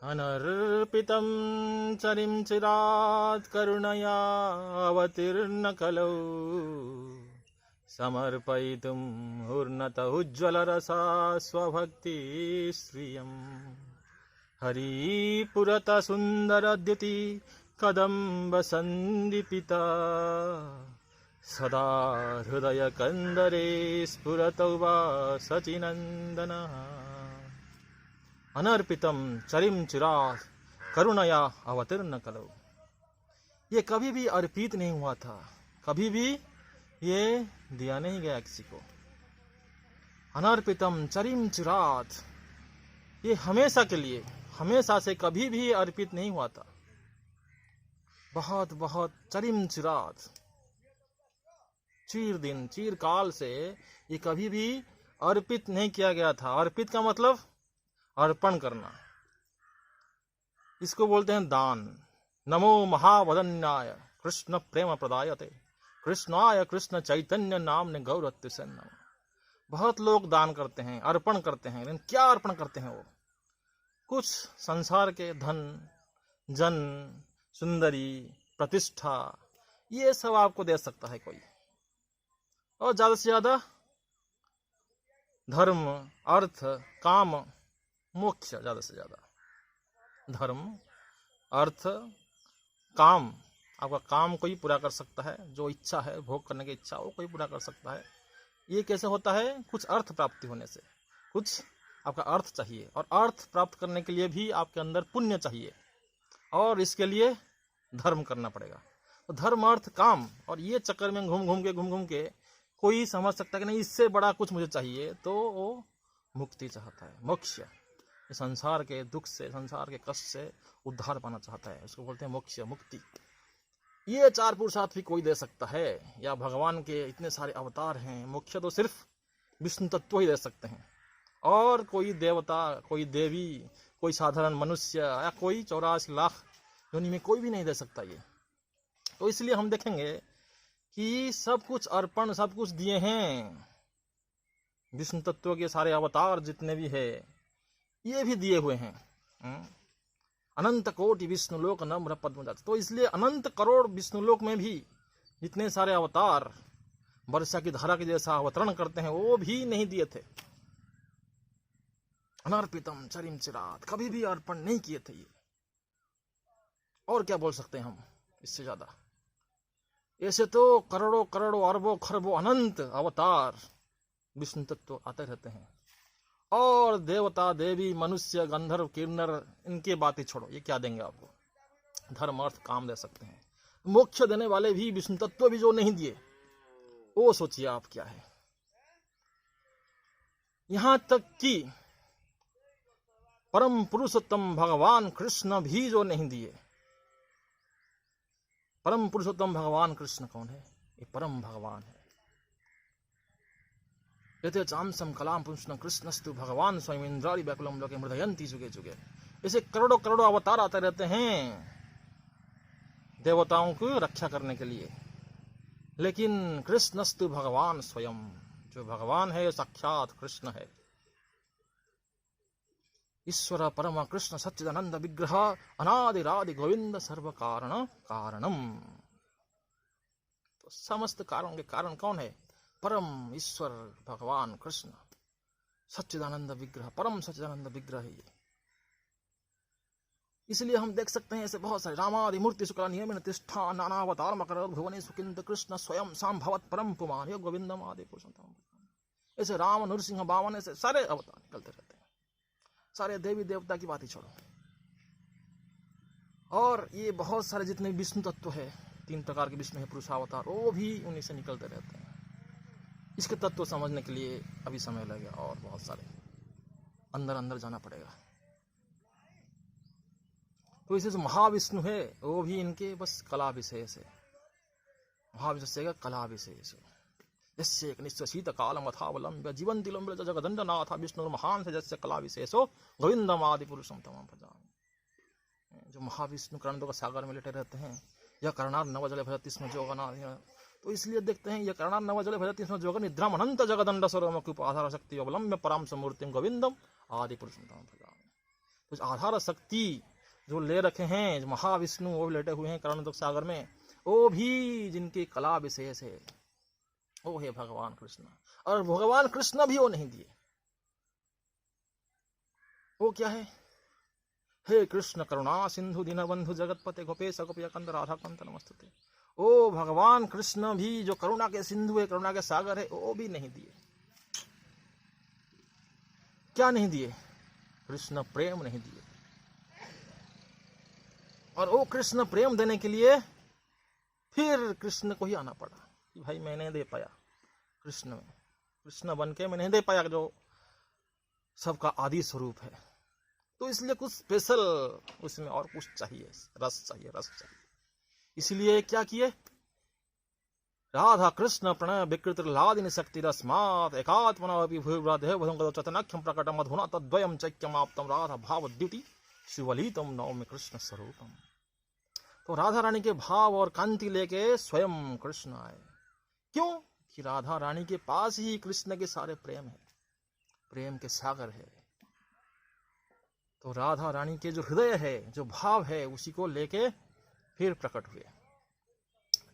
अनर्पितं चरिं चिरात् करुणया अवतीर्ण कलौ समर्पयितुं उन्नत उज्ज्वलरसा स्वभक्ति श्रियम् हरिपुरत सुन्दरद्युति कदम्ब सन्दीपिता सदा हृदय कंदरे स्फुरतौ वा सचिनन्दनः अनर्पितम चरिम चिरात् करुणया अवतीर्ण कलौ। ये कभी भी अर्पित नहीं हुआ था, कभी भी ये दिया नहीं गया किसी को। अनर्पितम चरिम चिरात्, ये हमेशा के लिए, हमेशा से कभी भी अर्पित नहीं हुआ था। बहुत बहुत चरिम चिरात्, चीर दिन चीर काल से ये कभी भी अर्पित नहीं किया गया था। अर्पित का मतलब अर्पण करना, इसको बोलते हैं दान। नमो महावदन्याय कृष्ण प्रेम प्रदायते कृष्णाय कृष्ण चैतन्य नामने गौरत्व से नमः। बहुत लोग दान करते हैं, अर्पण करते हैं, लेकिन क्या अर्पण करते हैं? वो कुछ संसार के धन, जन, सुंदरी, प्रतिष्ठा, ये सब आपको दे सकता है कोई, और ज्यादा से ज्यादा धर्म, अर्थ, काम, मोक्ष, ज्यादा से ज्यादा धर्म, अर्थ, काम। आपका काम कोई पूरा कर सकता है, जो इच्छा है, भोग करने की इच्छा वो कोई पूरा कर सकता है। ये कैसे होता है? कुछ अर्थ प्राप्ति होने से। कुछ आपका अर्थ चाहिए, और अर्थ प्राप्त करने के लिए भी आपके अंदर पुण्य चाहिए, और इसके लिए धर्म करना पड़ेगा। तो धर्म, अर्थ, काम, और ये चक्कर में घूम घूम के कोई समझ सकता है कि नहीं इससे बड़ा कुछ मुझे चाहिए, तो वो मुक्ति चाहता है, मोक्ष। संसार के दुख से, संसार के कष्ट से उद्धार पाना चाहता है, उसको बोलते हैं मोक्ष, मुक्ति। ये चार पुरुषार्थ भी कोई दे सकता है, या भगवान के इतने सारे अवतार हैं। मोक्ष तो सिर्फ विष्णु तत्व ही दे सकते हैं, और कोई देवता, कोई देवी, कोई साधारण मनुष्य, या कोई 84 लाख योनि में कोई भी नहीं दे सकता ये। तो इसलिए हम देखेंगे कि सब कुछ अर्पण, सब कुछ दिए हैं। विष्णु तत्व के सारे अवतार जितने भी है, ये भी दिए हुए हैं। अनंत कोटि विष्णुलोक नम्र पद्म। तो इसलिए अनंत करोड़ विष्णुलोक में भी जितने सारे अवतार वर्षा की धारा के जैसा अवतरण करते हैं, वो भी नहीं दिए थे। अनर्पितम चरिम चिरात्, कभी भी अर्पण नहीं किए थे ये। और क्या बोल सकते हैं हम इससे ज्यादा? ऐसे तो करोड़ों करोड़ों, अरबों खरबों, अनंत अवतार विष्णु तत्व आते रहते हैं, और देवता, देवी, मनुष्य, गंधर्व, किन्नर, इनके बातें छोड़ो, ये क्या देंगे आपको? धर्म, अर्थ, काम दे सकते हैं। मोक्ष देने वाले भी विष्णु तत्व भी जो नहीं दिए, वो सोचिए आप क्या है। यहां तक कि परम पुरुषोत्तम भगवान कृष्ण भी जो नहीं दिए। परम पुरुषोत्तम भगवान कृष्ण कौन है? ये परम भगवान है। यते चांसम कलाम पुंसन कृष्णस्तु भगवान स्वयं इंद्रारी व्याकुलम लोके मृदयंती जुगे जुगे। ऐसे करोड़ों करोड़ों अवतार आते रहते हैं देवताओं की रक्षा करने के लिए, लेकिन कृष्णस्तु भगवान स्वयं, जो भगवान है साक्षात कृष्ण है। ईश्वर परम कृष्ण सच्चिदानंद विग्रह अनादिरादि गोविंद सर्व कारण कारणम। तो समस्त कारणों के कारण कौन है? परम ईश्वर भगवान कृष्ण, सच्चिदानंद विग्रह, परम सच्चिदानंद विग्रह है ये। इसलिए हम देख सकते हैं ऐसे बहुत सारे रामादि मूर्ति शुक्ला नियमित तिष्ठा नानावतार मकर भुवने सुकिंद कृष्ण स्वयं संभवत परम पुमान यो गोविंदम आदि पुरुषोत्तम। ऐसे राम, नरसिंह, बावन, ऐसे सारे अवतार निकलते रहते हैं। सारे देवी देवता की बात ही छोड़ो, और ये बहुत सारे जितने विष्णु तत्व है, 3 प्रकार के विष्णु है पुरुषावतार, वो भी उन्हीं से निकलते रहते हैं। इसके तत्व समझने के लिए अभी समय लगेगा, और बहुत सारे अंदर अंदर जाना पड़ेगा। तो इसे जो महाविष्णु है, वो भी इनके बस कला विशेष है। महाविष्णु से कला विशेष, जैसे एक निश्चय शीत कालम अथावलंब्य जीवन तिलंब जगदंड नाथ विष्णु महान से जैसे कला विशेषो गोविंदम आदि पुरुषम तमाम भजामि। जो महाविष्णु कर्णों का सागर में लेटे रहते हैं, यह कर्णार नव जले भजति स्म जोगनाथ। तो इसलिए देखते हैं, यह कर्णार नव जले भजति स्म जोग निद्राम अनंत जगदंड सर्वमुख उपाधार शक्ति अवलंब्य परम समूर्तिम गोविंदम आदि पुरुषम तमाम भजामि। कुछ आधार शक्ति जो ले रखे हैं, जो महाविष्णु वो भी लेटे हुए हैं करुण दुख सागर में, वो भी जिनकी कला विशेष है, वो है भगवान कृष्ण। और भगवान कृष्ण भी वो नहीं दिए। वो क्या है? हे कृष्ण करुणा सिंधु दीनबंधु जगतपते गोपेश गोपिया कंद राधा कंत नमस्तुते। ओ भगवान कृष्ण भी जो करुणा के सिंधु है, करुणा के सागर है, वो भी नहीं दिए। क्या नहीं दिए? कृष्ण प्रेम नहीं दिए। और वो कृष्ण प्रेम देने के लिए फिर कृष्ण को ही आना पड़ा कि भाई मैं नहीं दे पाया कृष्ण में, कृष्ण बन के मैं नहीं दे पाया जो सबका आदि स्वरूप है, तो इसलिए कुछ स्पेशल उसमें और कुछ चाहिए, रस चाहिए, रस चाहिए। इसलिए क्या किए? राधा कृष्ण प्रणय विकृत लादिनी शक्ति रस्मात् एकात्मना विभुराधे वधं चतनाख्यम प्रकटम अधुना तद्वयम चैक्यमाप्तम राधा भाव द्युति शिवलितम नवमी कृष्ण स्वरूपम। तो राधा रानी के भाव और कांति लेके स्वयं कृष्ण आए। क्यों? कि राधा रानी के पास ही कृष्ण के सारे प्रेम है, प्रेम के सागर है। तो राधा रानी के जो हृदय है, जो भाव है, उसी को लेके फिर प्रकट हुए।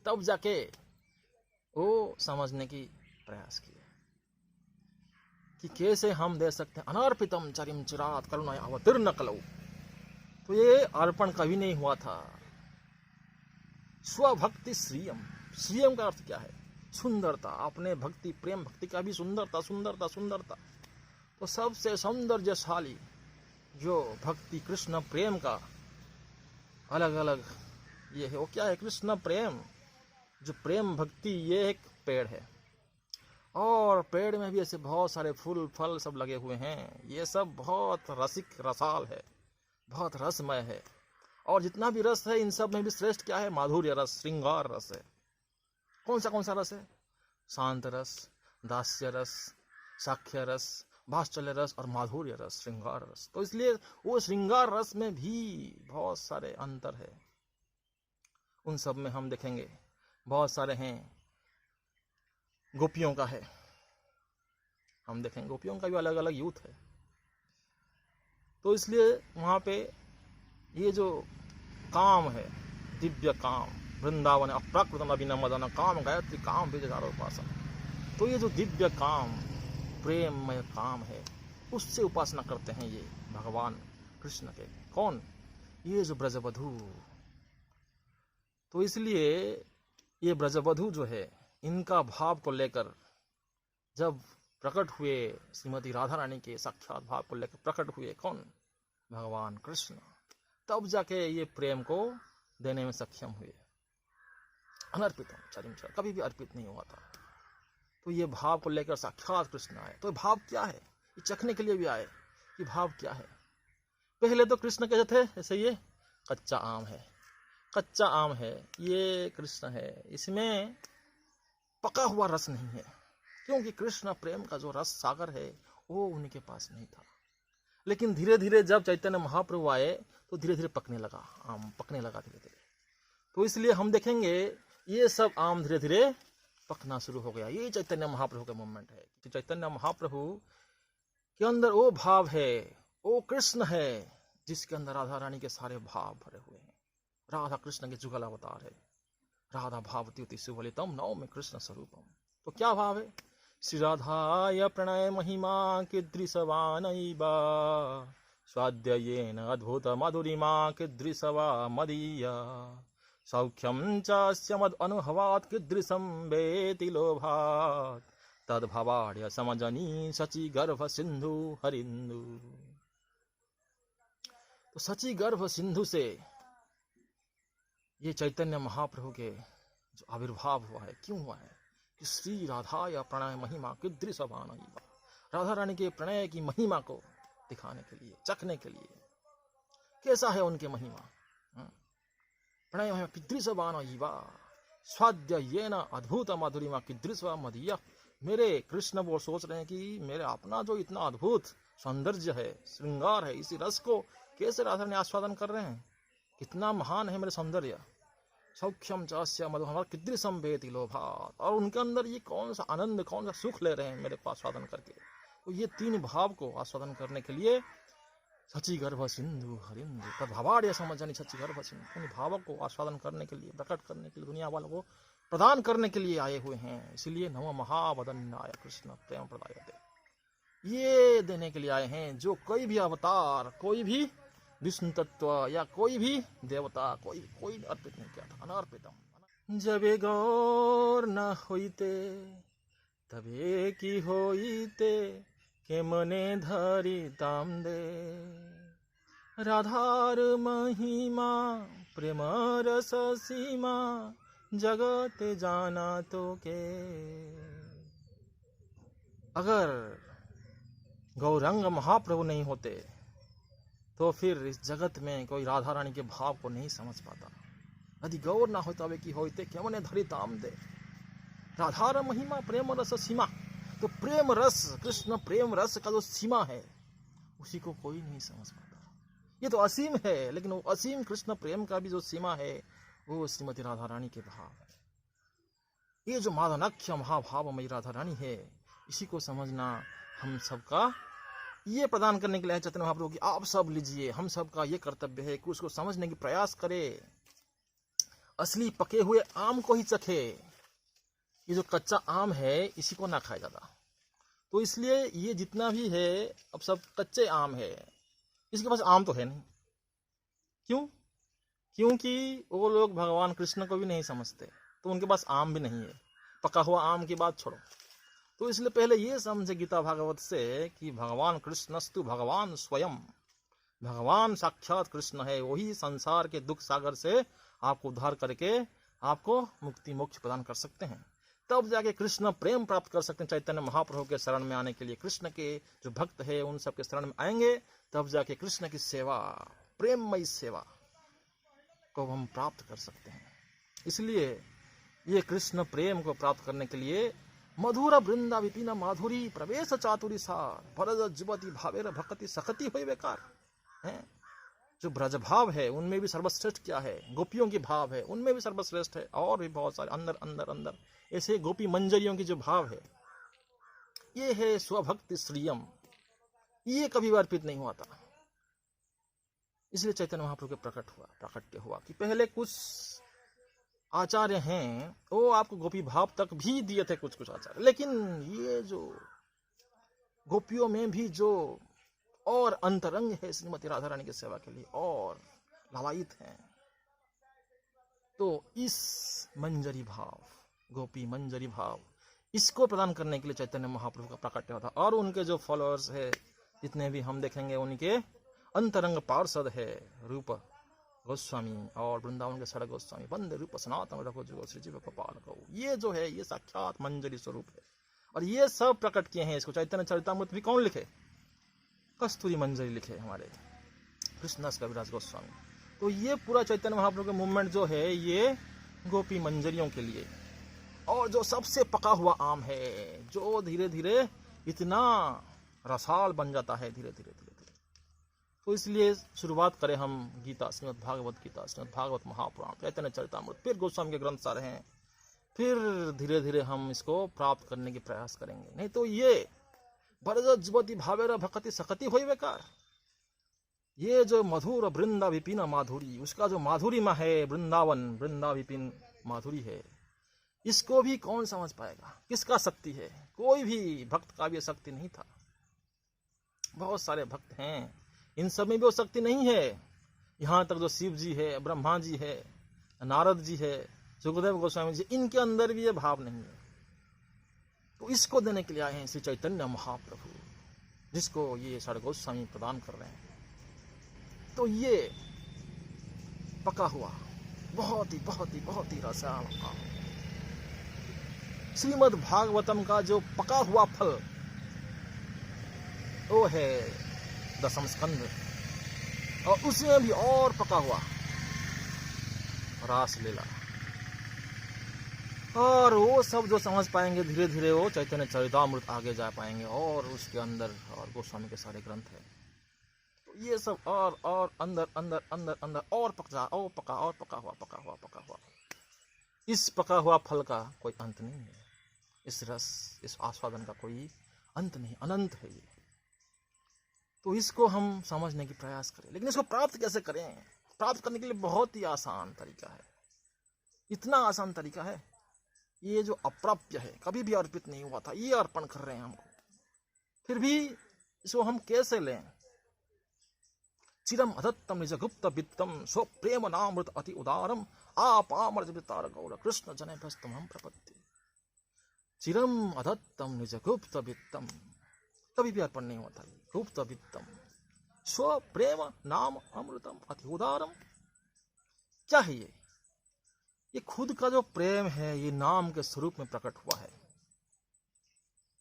तब जाके वो समझने की प्रयास किए कि कैसे हम दे सकते हैं। अनर्पितम चरिम चिरात करुणा अवतीर्ण कलौ। तो ये अर्पण कभी नहीं हुआ था। स्वभक्ति श्रियम, श्रियम का अर्थ क्या है? सुंदरता। अपने भक्ति, प्रेम भक्ति का भी सुंदरता, सुंदरता, सुंदरता। तो सबसे सौंदर्यशाली जो भक्ति कृष्ण प्रेम का अलग अलग ये है, वो क्या है? कृष्ण प्रेम। जो प्रेम भक्ति, ये एक पेड़ है, और पेड़ में भी ऐसे बहुत सारे फूल फल सब लगे हुए हैं। ये सब बहुत रसिक रसाल है, बहुत रसमय है। और जितना भी रस है, इन सब में भी श्रेष्ठ क्या है? माधुर्य रस, श्रृंगार रस है। कौन सा रस है? शांत रस, दास्य रस, साख्य रस, भाष्चल्य रस और माधुर्य रस, श्रृंगार रस। तो इसलिए वो श्रृंगार रस में भी बहुत सारे अंतर है। उन सब में हम देखेंगे बहुत सारे हैं। गोपियों का है, हम देखेंगे गोपियों का भी अलग अलग यूथ है। तो इसलिए वहां पे ये जो काम है, दिव्य काम, वृंदावन अप्राकृतम अभिनमदन काम गायत्री काम बीजधार उपासना। तो ये जो दिव्य काम, प्रेममय काम है, उससे उपासना करते हैं ये भगवान कृष्ण के। कौन? ये जो ब्रजवधू। तो इसलिए ये ब्रजवधू जो है, इनका भाव को लेकर जब प्रकट हुए, श्रीमती राधा रानी के साक्षात भाव को लेकर प्रकट हुए कौन? भगवान कृष्ण। तब जाके ये प्रेम को देने में सक्षम हुए। अनर्पितम चरिम चिरात, कभी भी अर्पित नहीं हुआ था। तो ये भाव को लेकर साक्षात कृष्ण आए। तो भाव क्या है? ये चखने के लिए भी आए कि भाव क्या है। पहले तो कृष्ण कैसे थे? ऐसे ये कच्चा आम है, कच्चा आम है, ये कृष्ण है, इसमें पका हुआ रस नहीं है। क्योंकि कृष्ण प्रेम का जो रस सागर है वो उनके पास नहीं था। लेकिन धीरे धीरे जब चैतन्य महाप्रभु आए तो धीरे धीरे पकने लगा, आम पकने लगा धीरे धीरे। तो इसलिए हम देखेंगे ये सब आम धीरे धीरे पकना शुरू हो गया। ये चैतन्य महाप्रभु का मूवमेंट है कि चैतन्य महाप्रभु के अंदर वो भाव है, वो कृष्ण है जिसके अंदर राधा रानी के सारे भाव भरे हुए हैं। राधा कृष्ण के जुगल अवतार है। राधा भावती सुवलितम नवमी कृष्ण स्वरूपम। तो क्या भाव है? श्री राधाय प्रणय महिमा कीदृशवानैवा स्वाद्ययेन अद्भुत मधुरिमा कीदृशवा मदीया सौख्यम चास्य मद अनुभवात् कीदृशं वेति लोभात् तद्भवाड्य समजनी सची गर्भ सिंधु हरिंदु। तो सची गर्भ सिंधु से ये चैतन्य महाप्रभु के जो आविर्भाव हुआ है, क्यों हुआ है? कि श्री राधा या प्रणय महिमा कीदृशवानैवा, राधा रानी के प्रणय की महिमा को दिखाने के लिए, चखने के लिए। कैसा है उनके महिमा? प्रणय महिमा कीदृशवानैवा स्वाद्ययेन अद्भुत मधुरिमा कीदृशवा मदीया। मेरे कृष्ण वो सोच रहे हैं कि मेरे अपना जो इतना अद्भुत सौंदर्य है, श्रृंगार है, इसी रस को कैसे राधा रानी आस्वादन कर रहे हैं। कितना महान है मेरे सौंदर्य। सौख्यम चास्य मधुर कीदृशं वेति लोभात्। और उनके अंदर ये कौन सा आनंद, कौन सा सुख ले रहे हैं मेरे पास आस्वादन करके। तो ये तीन भाव को आस्वादन करने के लिए सची गर्भ सिंधु हरिंदु तद्भावाड़े समझनी सची गर्भ सिंधु। उन भावों को आस्वादन करने के लिए, प्रकट करने के लिए, दुनिया वालों को प्रदान करने के लिए आए हुए हैं। इसीलिए नमो महावदन्याय कृष्ण प्रेम प्रदायते, ये देने के लिए आए हैं जो कोई भी अवतार, कोई भी विष्णु तत्व या कोई भी देवता कोई अर्पित नहीं किया था। अनर्पितम। जबे गौर न होइते तबे की होइते, के मने धरी दाम दे। राधार महिमा प्रेम रस सीमा, जगत जाना तो के। अगर गौरंग महाप्रभु नहीं होते तो फिर इस जगत में कोई राधा रानी के भाव को नहीं समझ पाता। यदि गौर ना होता वे की होते केवने धरी ताम दे। राधार महिमा प्रेम रस सीमा, तो प्रेम रस, कृष्ण प्रेम रस का जो सीमा है उसी को कोई नहीं समझ पाता। ये तो असीम है, लेकिन वो असीम कृष्ण प्रेम का भी जो सीमा है वो श्रीमती राधा रानी के भाव है। ये जो मादनाख्य महाभावमयी राधा रानी है, इसी को समझना हम सबका, ये प्रदान करने के लिए चैतन्य महाप्रभु की आप सब लीजिए। हम सबका ये कर्तव्य है कि उसको समझने की प्रयास करे। असली पके हुए आम को ही चखे, ये जो कच्चा आम है इसी को ना खाया जाता। तो इसलिए ये जितना भी है अब सब कच्चे आम है, इसके पास आम तो है नहीं। क्यों? क्योंकि वो लोग भगवान कृष्ण को भी नहीं समझते, तो उनके पास आम भी नहीं है। पका हुआ आम की बात छोड़ो। तो इसलिए पहले ये समझे गीता भागवत से कि भगवान कृष्णस्तु भगवान स्वयं, भगवान साक्षात कृष्ण है। वही संसार के दुख सागर से आपको उद्धार करके आपको मुक्ति मोक्ष प्रदान कर सकते हैं। तब जाके कृष्ण प्रेम प्राप्त कर सकते हैं। चैतन्य महाप्रभु के शरण में आने के लिए, कृष्ण के जो भक्त है उन सब के शरण में आएंगे, तब जाके कृष्ण की सेवा, प्रेममयी सेवा को हम प्राप्त कर सकते हैं। इसलिए ये कृष्ण प्रेम को प्राप्त करने के लिए मधुर वृंदा विपिन माधुरी प्रवेश चातुरी सार, भरज जुबती भावेर भक्ति सखती हुई बेकार है। जो ब्रज भाव है उनमें भी सर्वश्रेष्ठ क्या है? गोपियों की भाव है, उनमें भी सर्वश्रेष्ठ है। और भी बहुत सारे अंदर अंदर अंदर ऐसे गोपी मंजरियों की जो भाव है, ये है स्वभक्ति श्रियम। ये कभी अर्पित नहीं हुआ था। इसलिए चैतन्य महाप्रभु के प्रकट हुआ कि पहले कुछ आचार्य हैं, वो आपको गोपी भाव तक भी दिए थे कुछ आचार्य, लेकिन ये जो गोपियों में भी जो और अंतरंग है श्रीमती राधा रानी की सेवा के लिए और लालायित हैं, तो इस मंजरी भाव, गोपी मंजरी भाव, इसको प्रदान करने के लिए चैतन्य महाप्रभु का प्राकट्य हुआ था। और उनके जो फॉलोअर्स है जितने भी हम देखेंगे, उनके अंतरंग पार्षद है रूप गोस्वामी और वृंदावन के सड़क गोस्वामी, वंदे रूप सनातन रघु जुगो श्री जीव गोपाल गौ। ये जो है ये साक्षात मंजरी स्वरूप है। और ये सब प्रकट किए हैं। इसको चैतन्य चरितामृत भी कौन लिखे? कस्तूरी मंजरी लिखे हमारे कृष्णदास कविराज गोस्वामी। तो ये पूरा चैतन्य महाप्रभु का मूवमेंट जो है ये गोपी मंजरियों के लिए, और जो सबसे पका हुआ आम है, जो धीरे धीरे इतना रसाल बन जाता है धीरे धीरे। तो इसलिए शुरुआत करें हम गीता, श्रीमद् भागवत गीता, श्रीमद् भागवत महापुराण, चैतन्य चरितामृत, फिर गोस्वामी के ग्रंथ सारे हैं। फिर धीरे धीरे हम इसको प्राप्त करने की प्रयास करेंगे। नहीं तो ये भरज जुबती भावेर भक्ति सखती होई बेकार। ये जो मधुर वृंदा विपिन माधुरी, उसका जो माधुरिमा है, वृंदावन वृंदा विपिन माधुरी है, इसको भी कौन समझ पाएगा? किसका शक्ति है? कोई भी भक्त का भी शक्ति नहीं था। बहुत सारे भक्त हैं, इन सब में भी वो शक्ति नहीं है। यहाँ तक जो शिव जी है, ब्रह्मा जी है, नारद जी है, सुखदेव गोस्वामी जी, इनके अंदर भी ये भाव नहीं है। तो इसको देने के लिए आए हैं श्री चैतन्य महाप्रभु, जिसको ये सारे गोस्वामी प्रदान कर रहे हैं। तो ये पका हुआ बहुत ही रसाल श्रीमद् भागवतम का जो पका हुआ फल, वो है दशम स्कंद, और उसमें भी और पका हुआ रास लीला। और वो सब जो समझ पाएंगे धीरे धीरे वो चैतन्य चरितामृत आगे जा पाएंगे, और उसके अंदर और गोस्वामी के सारे ग्रंथ है। तो ये सब और अंदर अंदर अंदर अंदर और पका हुआ। इस पका हुआ फल का कोई अंत नहीं है। इस रस, इस आस्वादन का कोई अंत नहीं, अनंत है ये। तो इसको हम समझने की प्रयास करें। लेकिन इसको प्राप्त कैसे करें? प्राप्त करने के लिए बहुत ही आसान तरीका है, इतना आसान तरीका है। ये जो अप्राप्य है, कभी भी अर्पित नहीं हुआ था, ये अर्पण कर रहे हैं हमको, फिर भी इसको हम कैसे लें? चिरम अदत्तम निज गुप्त वित्तम स्व प्रेम नामृत अति उदारम आपामर्जितार गौर कृष्ण जने भस्तम हम प्रपत्ति। चिरम अदत्तम निज गुप्त वित्तम, कभी भी अर्पण नहीं हुआ था। गुप्त वित्तम स्व प्रेम नाम अमृतम अति उदारम, क्या है ये खुद का जो प्रेम है, ये नाम के स्वरूप में प्रकट हुआ है।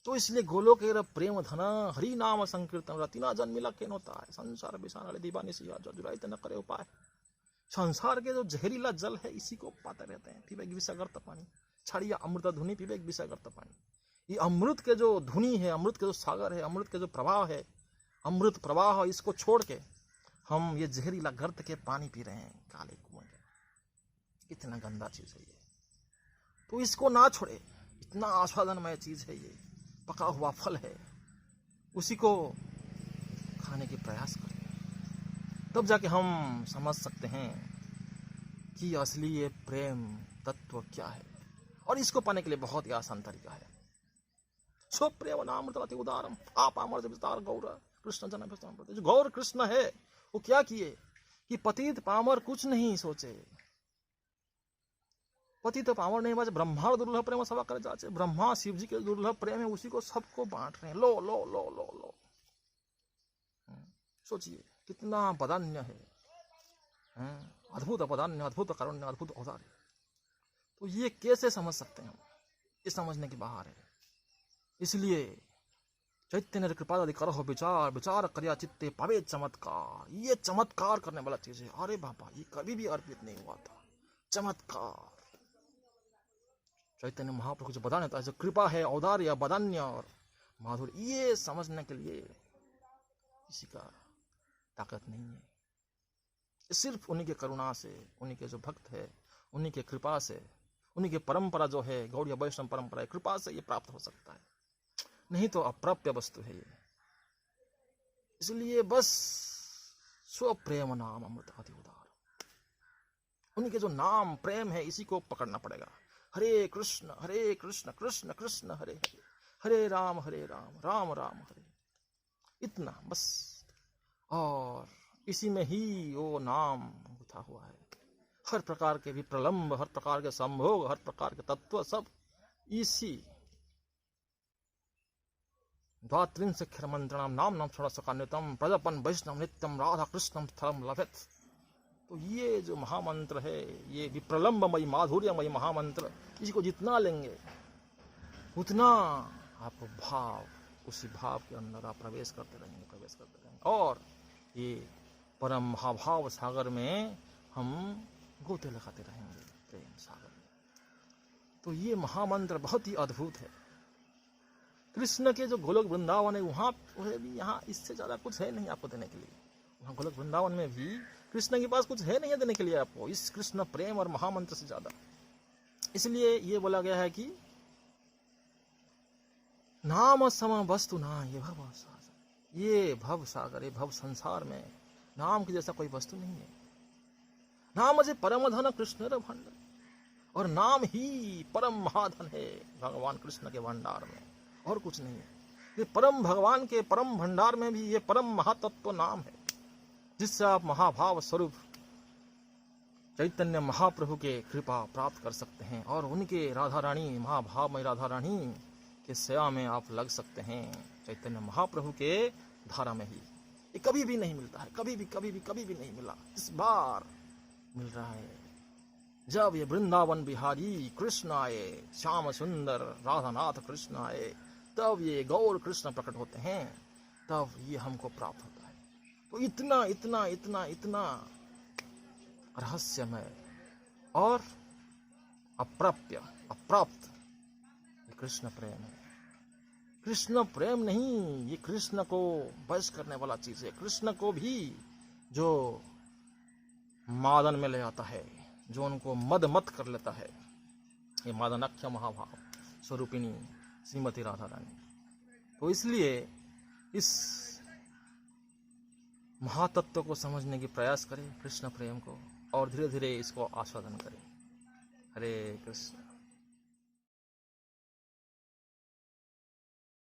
तो इसलिए गोलोक प्रेम धन हरि नाम संकीर्तन रतिना जन्मिला केन होता है संसार बिसान दीवानी सिया जो जुराइत न करे उपाय। संसार के जो जहरीला जल है, इसी को पाते रहते हैं। पीबे विषागर्त पानी छाड़िया अमृत धुनी, पीबे विषागर्त पानी। ये अमृत के जो धुनी है, अमृत के जो सागर है, अमृत के जो प्रवाह है, अमृत प्रवाह, इसको छोड़ के हम ये जहरीला गर्त के पानी पी रहे हैं, काले कुएं के। कितना गंदा चीज है ये, तो इसको ना छोड़े। इतना आस्वादनमय चीज है ये, पका हुआ फल है, उसी को खाने के प्रयास करें, तब जाके हम समझ सकते हैं कि असली ये प्रेम तत्व क्या है। और इसको पाने के लिए बहुत ही आसान तरीका है। स्व प्रेम नाम उदारम आप अमर विस्तार गौर कृष्ण जन। जो गौर कृष्ण है, वो क्या किए कि पतित पामर कुछ नहीं सोचे। पतित पामर नहीं बाजे, ब्रह्मा दुर्लभ प्रेम सभा कर जाचे। ब्रह्मा शिव जी के दुर्लभ प्रेम है, उसी को सबको बांट रहे हैं। लो लो लो लो लो। सोचिए कितना बदान्य है, अद्भुत बदान्य, अद्भुत कारुण्य, अद्भुत औदार्य। तो ये कैसे समझ सकते हैं हम? ये समझने के बाहर है। इसलिए चैतन्य कृपा करो हो विचार, विचार करिया चित्ते पावे चमत्कार। ये चमत्कार करने वाला चीज है। अरे बाबा, ये कभी भी अर्पित नहीं हुआ था। चमत्कार चैतन्य महाप्रभु जो बदान्य था, जो कृपा है, औदार्य, बदान्य और माधुर्य, ये समझने के लिए किसी का ताकत नहीं है। सिर्फ उन्हीं के करुणा से, उन्हीं के जो भक्त है, उन्हीं के कृपा से, उन्हीं की परंपरा जो है, गौड़ीय वैष्णव परंपरा, कृपा से ये प्राप्त हो सकता है। नहीं तो अप्राप्य वस्तु है ये। इसलिए बस स्व प्रेम नाम अमृत अति उदार, उन्हीं के जो नाम प्रेम है, इसी को पकड़ना पड़ेगा। हरे कृष्ण कृष्ण कृष्ण हरे हरे, हरे राम राम राम हरे, इतना बस। और इसी में ही वो नाम गुथा हुआ है। हर प्रकार के भी प्रलंब, हर प्रकार के संभोग, हर प्रकार के तत्व, सब इसी द्वात्रिंशक्षर मंत्रणाम नाम नाम छोड़ा सकान्यतम प्रजपन वैष्णव नित्यम राधा कृष्णम स्थलम लभेत। तो ये जो महामंत्र है, ये विप्रलंबमयी माधुर्यमयी महामंत्र, इसको जितना लेंगे उतना आपको भाव, उसी भाव के अंदर आप प्रवेश करते रहेंगे। और ये परम महाभाव सागर में हम गोते लगाते रहेंगे, प्रेम सागर में। तो ये महामंत्र बहुत ही अद्भुत है। कृष्ण के जो गोलोक वृंदावन है, वहां भी, यहाँ इससे ज्यादा कुछ है नहीं आपको देने के लिए। वहां गोलोक वृंदावन में भी कृष्ण के पास कुछ है नहीं है देने के लिए आपको, इस कृष्ण प्रेम और महामंत्र से ज्यादा। इसलिए ये बोला गया है कि नाम सम वस्तु ना ये भव सागर, ये भव सागर, ये भव संसार में नाम की जैसा कोई वस्तु नहीं है। नाम से परम धन कृष्ण भंडार, और नाम ही परम महाधन है भगवान कृष्ण के भंडार में, और कुछ नहीं है। ये परम भगवान के परम भंडार में भी ये परम महातत्व नाम है, जिससे आप महाभाव स्वरूप चैतन्य महाप्रभु के कृपा प्राप्त कर सकते हैं, और उनके राधा रानी, महाभावमय राधा रानी के सेवा में आप लग सकते हैं। चैतन्य महाप्रभु के धारा में ही ये कभी भी नहीं मिलता है, कभी भी नहीं मिला। इस बार मिल रहा है, जब ये वृंदावन बिहारी कृष्ण आए, श्याम सुंदर राधानाथ कृष्ण आए, तब ये गौर कृष्ण प्रकट होते हैं, तब ये हमको प्राप्त होता है। तो इतना इतना इतना इतना रहस्यमय और अप्राप्य, अप्राप्त ये कृष्ण प्रेम है। कृष्ण प्रेम नहीं, ये कृष्ण को बस करने वाला चीज है। कृष्ण को भी जो मादन में ले आता है, जो उनको मद कर लेता है, ये मादनाख्य महाभाव स्वरूपिणी श्रीमती राधा रानी। तो इसलिए इस महातत्व को समझने की प्रयास करें, कृष्ण प्रेम को, और धीरे धीरे इसको आस्वादन करें। हरे कृष्ण।